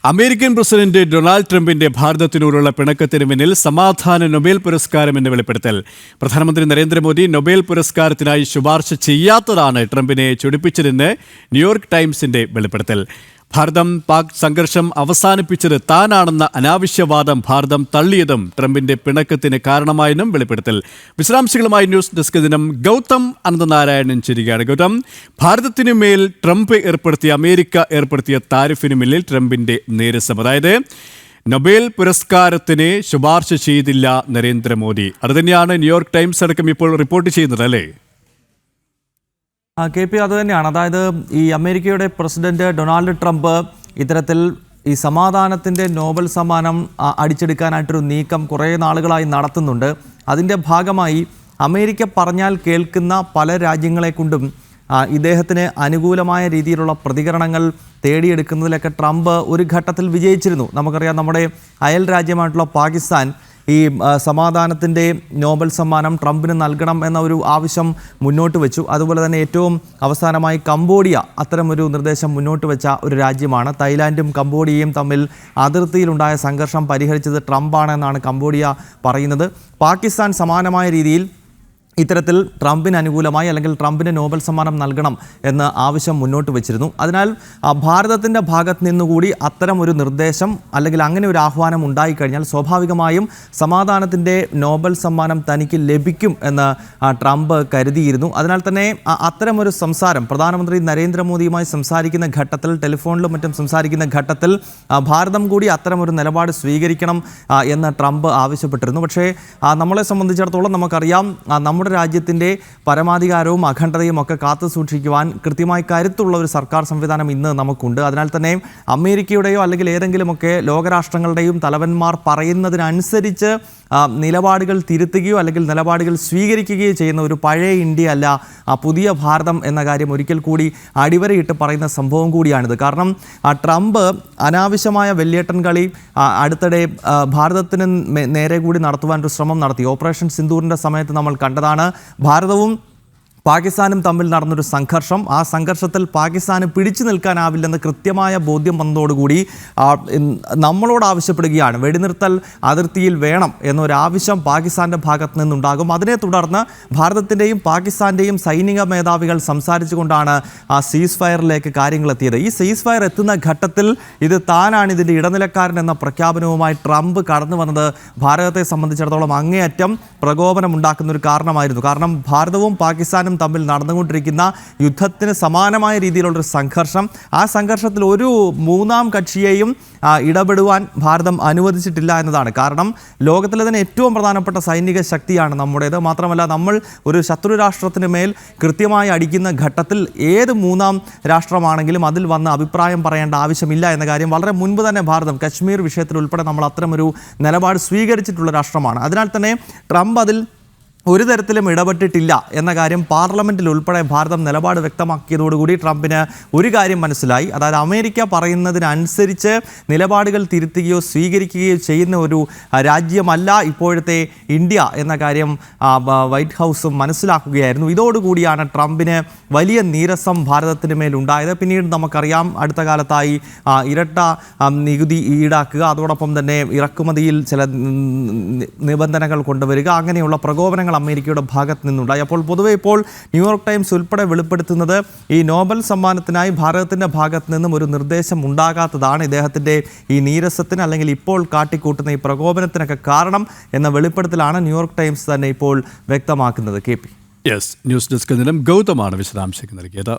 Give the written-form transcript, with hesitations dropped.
American president Donald ട്രംപിന്റെ ഭാരതത്തിനോടുള്ള പിണക്കത്തിന് പിന്നിൽ സമാധാന നൊബേൽ പുരസ്കാരം എന്ന് വെളിപ്പെടുത്തൽ. പ്രധാനമന്ത്രി നരേന്ദ്രമോദി നൊബേൽ പുരസ്കാരത്തിനായി ശുപാർശ ചെയ്യാത്തതാണ് ട്രംപിനെ ചൊടിപ്പിച്ചതെന്ന് ന്യൂയോർക്ക് ടൈംസിന്റെ വെളിപ്പെടുത്തൽ. ഭാരതം പാക് സംഘർഷം അവസാനിപ്പിച്ചത് താനാണെന്ന അനാവശ്യവാദം ഭാരതം തള്ളിയതും ട്രംപിന്റെ പിണക്കത്തിന് കാരണമായെന്നും വെളിപ്പെടുത്തൽ. വിശദാംശങ്ങളുമായി ന്യൂസ് ഡെസ്ക് ദിനം ഗൗതം അനന്തനാരായണൻ ചേരുകയാണ്. ഗൗതം, ഭാരതത്തിനുമേൽ ട്രംപ് അമേരിക്ക ഏർപ്പെടുത്തിയ താരിഫിനു മേലിൽ ട്രംപിന്റെ നീരസം, അതായത് നൊബേൽ പുരസ്കാരത്തിന് ശുപാർശ ചെയ്തില്ല നരേന്ദ്രമോദി, അതുതന്നെയാണ് ന്യൂയോർക്ക് ടൈംസ് അടക്കം ഇപ്പോൾ റിപ്പോർട്ട് ചെയ്യുന്നത്, അല്ലേ? കെ പി, അതുതന്നെയാണ്. അതായത് ഈ അമേരിക്കയുടെ പ്രസിഡന്റ് ഡൊണാൾഡ് ട്രംപ് ഇത്തരത്തിൽ ഈ സമാധാനത്തിൻ്റെ നോബൽ സമ്മാനം അടിച്ചെടുക്കാനായിട്ടൊരു നീക്കം കുറേ നാളുകളായി നടത്തുന്നുണ്ട്. അതിൻ്റെ ഭാഗമായി അമേരിക്ക പറഞ്ഞാൽ കേൾക്കുന്ന പല രാജ്യങ്ങളെ കൊണ്ടും ഇദ്ദേഹത്തിന് അനുകൂലമായ രീതിയിലുള്ള പ്രതികരണങ്ങൾ തേടിയെടുക്കുന്നതിലൊക്കെ ട്രംപ് ഒരു ഘട്ടത്തിൽ വിജയിച്ചിരുന്നു. നമുക്കറിയാം, നമ്മുടെ അയൽ രാജ്യമായിട്ടുള്ള പാകിസ്ഥാൻ ഈ സമാധാനത്തിൻ്റെ നോബൽ സമ്മാനം ട്രംപിന് നൽകണം എന്ന ഒരു ആവശ്യം മുന്നോട്ട് വെച്ചു. അതുപോലെ തന്നെ ഏറ്റവും അവസാനമായി കംബോഡിയ അത്തരമൊരു നിർദ്ദേശം മുന്നോട്ട് വെച്ച ഒരു രാജ്യമാണ്. തായ്ലാൻഡും കംബോഡിയയും തമ്മിൽ അതിർത്തിയിലുണ്ടായ സംഘർഷം പരിഹരിച്ചത് ട്രംപാണെന്നാണ് കംബോഡിയ പറയുന്നത്. പാകിസ്ഥാൻ സമാനമായ രീതിയിൽ ഇത്തരത്തിൽ ട്രംപിന് അനുകൂലമായി അല്ലെങ്കിൽ ട്രംപിന് നോബൽ സമ്മാനം നൽകണം എന്ന ആവശ്യം മുന്നോട്ട് വെച്ചിരുന്നു. അതിനാൽ ഭാരതത്തിൻ്റെ ഭാഗത്ത് നിന്നുകൂടി അത്തരം ഒരു നിർദ്ദേശം അല്ലെങ്കിൽ അങ്ങനെ ഒരു ആഹ്വാനം ഉണ്ടായിക്കഴിഞ്ഞാൽ സ്വാഭാവികമായും സമാധാനത്തിൻ്റെ നോബൽ സമ്മാനം തനിക്ക് ലഭിക്കും എന്ന് ട്രംപ് കരുതിയിരുന്നു. അതിനാൽ തന്നെ അത്തരമൊരു സംസാരം പ്രധാനമന്ത്രി നരേന്ദ്രമോദിയുമായി സംസാരിക്കുന്ന ഘട്ടത്തിൽ, ടെലിഫോണിലും മറ്റും സംസാരിക്കുന്ന ഘട്ടത്തിൽ ഭാരതം കൂടി അത്തരമൊരു നിലപാട് സ്വീകരിക്കണം എന്ന് ട്രംപ് ആവശ്യപ്പെട്ടിരുന്നു. പക്ഷേ നമ്മളെ സംബന്ധിച്ചിടത്തോളം നമുക്കറിയാം, നമ്മുടെ രാജ്യത്തിൻ്റെ പരമാധികാരവും അഖണ്ഡതയും ഒക്കെ കാത്തു സൂക്ഷിക്കുവാൻ കൃത്യമായി കരുത്തുള്ള ഒരു സർക്കാർ സംവിധാനം ഇന്ന് നമുക്കുണ്ട്. അതിനാൽ തന്നെ അമേരിക്കയുടെയോ അല്ലെങ്കിൽ ഏതെങ്കിലുമൊക്കെ ലോകരാഷ്ട്രങ്ങളുടെയും തലവന്മാർ പറയുന്നതിനനുസരിച്ച് നിലപാടുകൾ തിരുത്തുകയോ അല്ലെങ്കിൽ നിലപാടുകൾ സ്വീകരിക്കുകയോ ചെയ്യുന്ന ഒരു പഴയ ഇന്ത്യ അല്ല പുതിയ ഭാരതം എന്ന കാര്യം ഒരിക്കൽ കൂടി അടിവരയിട്ട് പറയുന്ന സംഭവം കൂടിയാണിത്. കാരണം ട്രംപ് അനാവശ്യമായ വെള്ളിയേട്ടൻ കളി അടുത്തിടെ ഭാരതത്തിന് നേരെ കൂടി നടത്തുവാനൊരു ശ്രമം നടത്തി. ഓപ്പറേഷൻ സിന്ദൂറിൻ്റെ സമയത്ത് നമ്മൾ കണ്ടതാണ്. ഭാരതവും പാകിസ്ഥാനും തമ്മിൽ നടന്നൊരു സംഘർഷം. ആ സംഘർഷത്തിൽ പാകിസ്ഥാന് പിടിച്ചു നിൽക്കാനാവില്ലെന്ന് കൃത്യമായ ബോധ്യം വന്നതോടുകൂടി നമ്മളോട് ആവശ്യപ്പെടുകയാണ്, വെടിനിർത്തൽ അതിർത്തിയിൽ വേണം എന്നൊരാവശ്യം പാകിസ്ഥാൻ്റെ ഭാഗത്ത് നിന്നുണ്ടാകും. അതിനെ തുടർന്ന് ഭാരതത്തിൻ്റെയും പാകിസ്ഥാൻ്റെയും സൈനിക മേധാവികൾ സംസാരിച്ചുകൊണ്ടാണ് ആ സീസ് ഫയറിലേക്ക് കാര്യങ്ങൾ എത്തിയത്. ഈ സീസ് ഫയർ എത്തുന്ന ഘട്ടത്തിൽ ഇത് താനാണ് ഇതിൻ്റെ ഇടനിലക്കാരൻ എന്ന പ്രഖ്യാപനവുമായി ട്രംപ് കടന്നു വന്നത് ഭാരതത്തെ സംബന്ധിച്ചിടത്തോളം അങ്ങേയറ്റം പ്രകോപനമുണ്ടാക്കുന്ന ഒരു കാരണമായിരുന്നു. കാരണം ഭാരതവും പാകിസ്ഥാനും തമ്മിൽ നടന്നുകൊണ്ടിരിക്കുന്ന യുദ്ധത്തിന് സമാനമായ രീതിയിലുള്ളൊരു സംഘർഷം, ആ സംഘർഷത്തിൽ ഒരു മൂന്നാം കക്ഷിയെയും ഇടപെടുവാൻ ഭാരതം അനുവദിച്ചിട്ടില്ല എന്നതാണ്. കാരണം ലോകത്തിലെ തന്നെ ഏറ്റവും പ്രധാനപ്പെട്ട സൈനിക ശക്തിയാണ് നമ്മുടേത്. മാത്രമല്ല, നമ്മൾ ഒരു ശത്രു രാഷ്ട്രത്തിന് മേൽ കൃത്യമായി അടിക്കുന്ന ഘട്ടത്തിൽ ഏത് മൂന്നാം രാഷ്ട്രമാണെങ്കിലും അതിൽ വന്ന് അഭിപ്രായം പറയേണ്ട ആവശ്യമില്ല എന്ന കാര്യം വളരെ മുൻപ് തന്നെ ഭാരതം കശ്മീർ വിഷയത്തിൽ ഉൾപ്പെടെ നമ്മൾ അത്തരമൊരു നിലപാട് സ്വീകരിച്ചിട്ടുള്ള രാഷ്ട്രമാണ്. അതിനാൽ തന്നെ ട്രംപ് അതിൽ ഒരു തരത്തിലും ഇടപെട്ടിട്ടില്ല എന്ന കാര്യം പാർലമെൻറ്റിൽ ഉൾപ്പെടെ ഭാരതം നിലപാട് വ്യക്തമാക്കിയതോടുകൂടി ട്രംപിന് ഒരു കാര്യം മനസ്സിലായി. അതായത് അമേരിക്ക പറയുന്നതിനനുസരിച്ച് നിലപാടുകൾ തിരുത്തുകയോ സ്വീകരിക്കുകയോ ചെയ്യുന്ന ഒരു രാജ്യമല്ല ഇപ്പോഴത്തെ ഇന്ത്യ എന്ന കാര്യം വൈറ്റ് ഹൗസും മനസ്സിലാക്കുകയായിരുന്നു. ഇതോടുകൂടിയാണ് ട്രംപിന് വലിയ നീരസം ഭാരതത്തിന് മേലുണ്ടായത്. പിന്നീട് നമുക്കറിയാം, അടുത്ത കാലത്തായി ഇരട്ട നികുതി ഈടാക്കുക, അതോടൊപ്പം തന്നെ ഇറക്കുമതിയിൽ ചില നിബന്ധനകൾ കൊണ്ടുവരിക, അങ്ങനെയുള്ള പ്രകോപനങ്ങൾ അമേരിക്കയുടെ ഭാഗത്ത് നിന്നുണ്ടായി. അപ്പോൾ പൊതുവെ ഇപ്പോൾ ന്യൂയോർക്ക് ടൈംസ് ഉൾപ്പെടെ വെളിപ്പെടുത്തുന്നത് ഈ നോബൽ സമ്മാനത്തിനായി ഭാരതത്തിൻ്റെ ഭാഗത്ത് നിന്നും ഒരു നിർദ്ദേശം ഉണ്ടാകാത്തതാണ് ഇദ്ദേഹത്തിൻ്റെ ഈ നീരസത്തിന് അല്ലെങ്കിൽ ഇപ്പോൾ കാട്ടിക്കൂട്ടുന്ന ഈ പ്രകോപനത്തിനൊക്കെ കാരണം എന്ന വെളിപ്പെടുത്തലാണ് ന്യൂയോർക്ക് ടൈംസ് തന്നെ ഇപ്പോൾ വ്യക്തമാക്കുന്നത്. കെ പി, ന്യൂസ് ഡെസ്കിൽ നിന്നും ഗൗതമാണ് വിശദാംശങ്ങൾ നൽകിയത്.